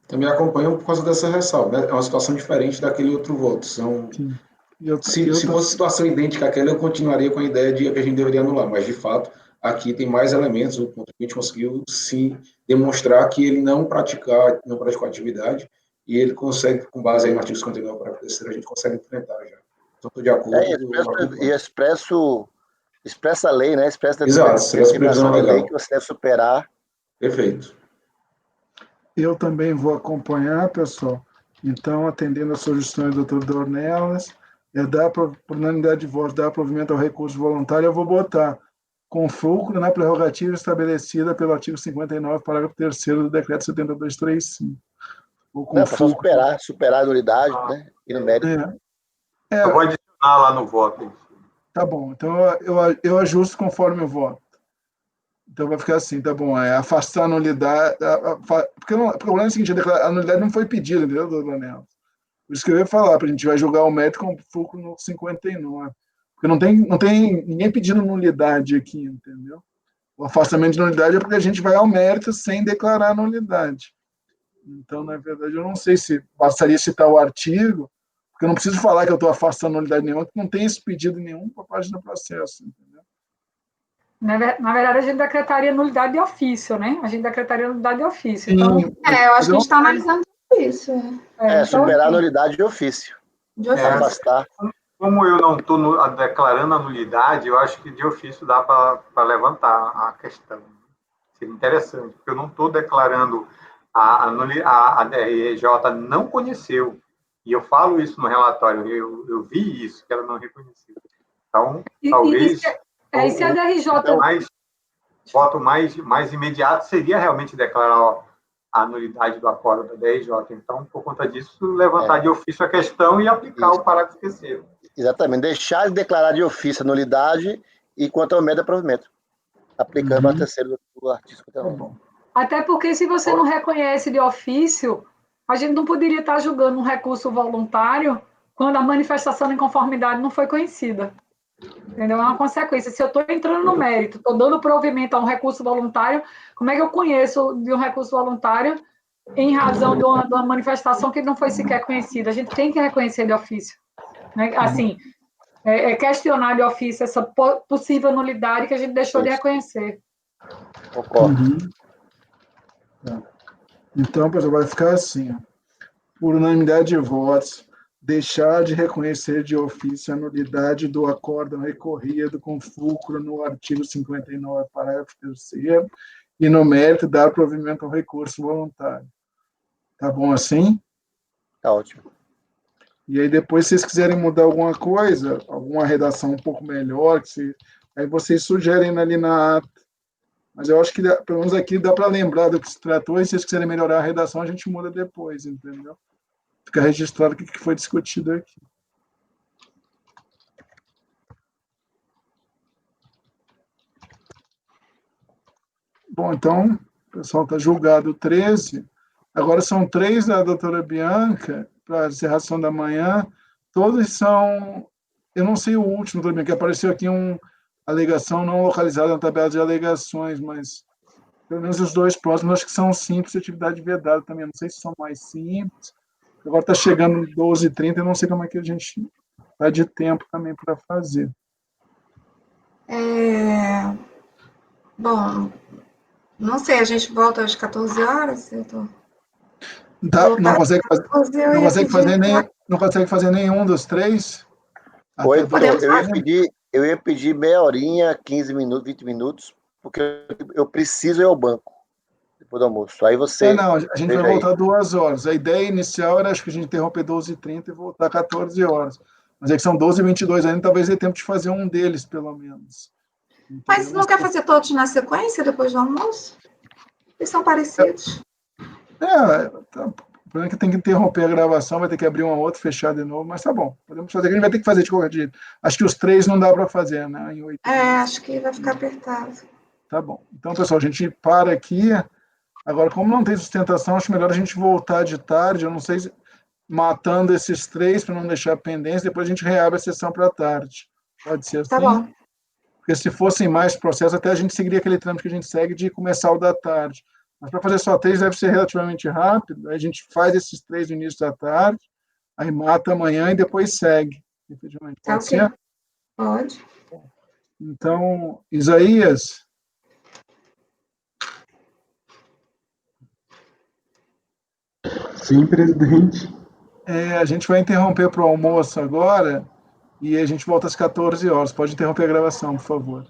F: Também acompanho por causa dessa ressalva, né? É uma situação diferente daquele outro voto. Se fosse situação idêntica àquela, eu continuaria com a ideia de que a gente deveria anular, mas, de fato, aqui tem mais elementos. O contribuinte conseguiu, sim, demonstrar que ele não praticou a atividade e ele consegue, com base aí no artigo 59, parágrafo 3º, a gente consegue enfrentar já. Então, estou de acordo.
C: Expressa a lei, né?
F: Exato, expressa a previsão legal.
C: Lei que você deve superar.
F: Perfeito.
B: Eu também vou acompanhar, pessoal. Então, atendendo às sugestões do doutor Dornelas, dar por unanimidade de votos, dar provimento ao recurso voluntário, eu vou botar com fulcro na prerrogativa estabelecida pelo artigo 59, parágrafo 3º do decreto 7235.
C: Não, só superar a nulidade, né? E no mérito.
D: Eu vou adicionar lá no voto.
B: Tá bom, então eu ajusto conforme o voto. Então vai ficar assim, tá bom, afastar a nulidade, porque o problema é o seguinte, a nulidade não foi pedida, entendeu, doutor Anel? Por isso que eu ia falar, a gente vai julgar o mérito com fulcro no 59, porque não tem ninguém pedindo nulidade aqui, entendeu? O afastamento de nulidade é porque a gente vai ao mérito sem declarar a nulidade. Então, na verdade, eu não sei se bastaria citar o artigo, porque eu não preciso falar que eu estou afastando nulidade nenhuma, que não tem esse pedido nenhum para a página do processo, entendeu?
A: Na verdade, a gente decretaria nulidade de ofício, né? A gente decretaria nulidade de ofício. Então,
E: eu acho que a gente está analisando isso.
C: Superar a nulidade de ofício.
E: De ofício.
C: Afastar.
D: Como eu não estou declarando a nulidade, eu acho que de ofício dá para levantar a questão. Seria interessante, porque eu não estou declarando a DRJ não conheceu. E eu falo isso no relatório, eu vi isso, que ela não reconheceu. Então, talvez...
A: E se a DRJ...
D: voto mais imediato seria realmente declarar a nulidade do acordo da DRJ. Então, por conta disso, levantar de ofício a questão e aplicar o parágrafo terceiro.
C: Exatamente. Deixar de declarar de ofício a nulidade e quanto ao médio é provimento. Aplicando o parágrafo terceiro do artigo 51.
A: Até porque se você não reconhece de ofício, a gente não poderia estar julgando um recurso voluntário quando a manifestação de inconformidade não foi conhecida. Entendeu? É uma consequência. Se eu estou entrando no mérito, estou dando provimento a um recurso voluntário, como é que eu conheço de um recurso voluntário em razão de uma manifestação que não foi sequer conhecida? A gente tem que reconhecer de ofício. Né? Assim, questionar de ofício essa possível nulidade que a gente deixou de reconhecer.
C: Concordo.
B: Então, pessoal, vai ficar assim, ó. Por unanimidade de votos, deixar de reconhecer de ofício a nulidade do acórdão recorrido com fulcro no artigo 59, parágrafo 3º, e no mérito dar provimento ao recurso voluntário. Tá bom assim?
C: Tá ótimo.
B: E aí depois, se vocês quiserem mudar alguma coisa, alguma redação um pouco melhor, aí vocês sugerem ali na ata. Mas eu acho que, pelo menos aqui, dá para lembrar do que se tratou, e se vocês quiserem melhorar a redação, a gente muda depois, entendeu? Fica registrado o que foi discutido aqui. Bom, então, o pessoal está julgado 13. Agora são 3 da doutora Bianca, para a encerração da manhã. Todos são... Eu não sei o último, doutora Bianca, que apareceu aqui uma alegação não localizada na tabela de alegações, mas pelo menos os 2 próximos, acho que são simples, atividade vedada também. Não sei se são mais simples. Agora está chegando 12h30, eu não sei como é que a gente está de tempo também para fazer.
E: Bom, não sei, a gente volta às 14 horas?
B: Não consegue fazer nenhum dos 3?
C: Oi, eu ia pedir meia horinha, 15 minutos, 20 minutos, porque eu preciso ir ao banco depois do almoço. Aí você...
B: Não, a gente vai voltar 2 horas. A ideia inicial era, acho que a gente interromper 12h30 e voltar 14 horas. Mas é que são 12h22 ainda, talvez dê tempo de fazer um deles, pelo menos. Entendeu?
E: Mas não quer fazer todos na sequência, depois do almoço? Eles são parecidos.
B: O problema é que tem que interromper a gravação, vai ter que abrir uma outra, fechar de novo, mas tá bom. Podemos fazer, a gente vai ter que fazer de qualquer jeito. Acho que os 3 não dá para fazer, né? Em 8.
E: Acho que vai ficar apertado.
B: Tá bom. Então, pessoal, a gente para aqui. Agora, como não tem sustentação, acho melhor a gente voltar de tarde, eu não sei, matando esses 3 para não deixar pendência, depois a gente reabre a sessão para tarde. Pode ser assim?
E: Tá bom.
B: Porque se fossem mais processos, até a gente seguiria aquele trâmite que a gente segue de começar o da tarde. Mas para fazer só 3 deve ser relativamente rápido, aí a gente faz esses 3 no início da tarde, aí mata amanhã e depois segue. Efetivamente. Pode ser?
E: Pode.
B: Então, Isaías...
G: Sim, presidente.
B: A gente vai interromper para o almoço agora e a gente volta às 14 horas. Pode interromper a gravação, por favor.